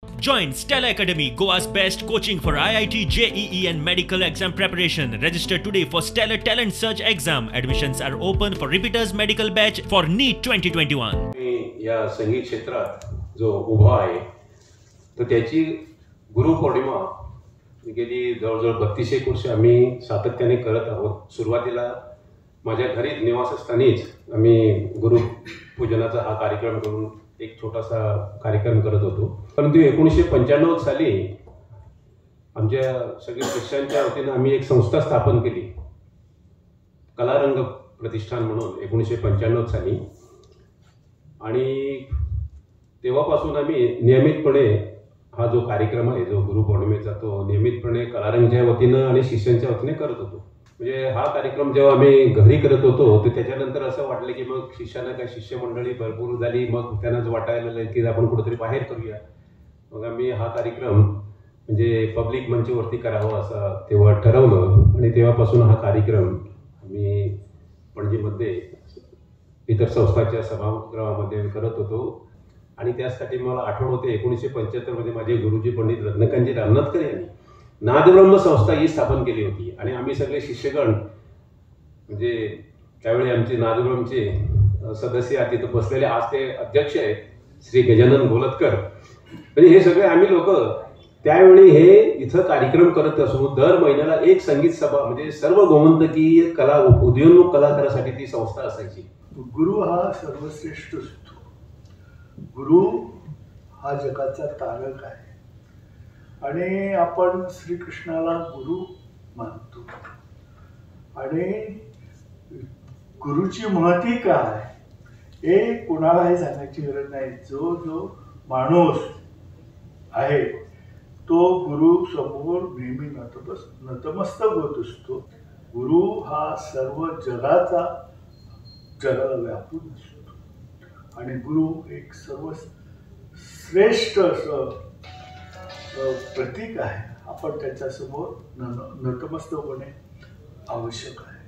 Join Stella Academy, Goa's best coaching for IIT, JEE and medical exam preparation. Register today for Stellar Talent Search exam. Admissions are open for repeaters medical batch for NEET 2021. या संगीत क्षेत्रात जो उभा आहे तर त्याची गुरुपौर्णिमा गेली जवळजवळ 32 वर्ष आम्ही सातत्याने करत आहोत। सुरुवातीला माझ्या घरी निवासस्थानीच आम्ही गुरुपूजनाचा हा कार्यक्रम करून एक छोटासा कार्यक्रम करत होतो। परंतु 1995 साली आमच्या सगळ्या शिष्यांच्या वतीने आम्ही एक संस्था स्थापन केली, कलारंग प्रतिष्ठान म्हणून 1995 साली। आणि तेव्हापासून आम्ही नियमितपणे हा जो कार्यक्रम आहे जो गुरुपौर्णिमेचा तो नियमितपणे कलारंगच्या वतीने आणि शिष्यांच्या वतीने करत होतो। म्हणजे हा कार्यक्रम जेव्हा आम्ही घरी करत होतो तर त्याच्यानंतर असं वाटलं की मग शिष्यांना काय शिष्यमंडळी भरपूर झाली, मग त्यांनाच वाटायला लागलं की आपण कुठेतरी बाहेर करूया। मग आम्ही हा कार्यक्रम म्हणजे पब्लिक मंचवरती करावा असं तेव्हा ठरवलं आणि तेव्हापासून हा कार्यक्रम आम्ही पणजीमध्ये इतर संस्थांच्या सभागृहामध्ये करत होतो। आणि त्यासाठी मला आठवण होते 1975 मध्ये माझे गुरुजी पंडित रत्नकांतजी रामनाथकर यांनी नादब्रह्म संस्था ही स्थापन केली होती। आणि आम्ही सगळे शिष्यगण म्हणजे त्यावेळी आमचे नादब्रह्मचे सदस्य तिथे बसलेले, आज ते अध्यक्ष आहेत श्री गजानन गोलतकर। म्हणजे हे सगळे आम्ही लोक त्यावेळी हे इथं कार्यक्रम करत असून दर महिन्याला एक संगीत सभा म्हणजे सर्व गोमंतकीय कला उदयोन्मुख कलाकारासाठी ती संस्था असायची। गुरु हा सर्वश्रेष्ठ असतो। गुरु हा जगाचा तारक आहे आणि आपण श्रीकृष्णाला गुरु मानतो। आणि गुरुची महती काय हे कोणालाही सांगायची गरज नाही। जो जो माणूस आहे तो गुरु समोर नेहमी नतमस्तक होत असतो। गुरु हा सर्व जगाचा जगाला व्यापून असतो आणि गुरु एक सर्वश्रेष्ठ असं प्रतीक आहे। आपण त्याच्यासमोर नतमस्तक होणे आवश्यक आहे।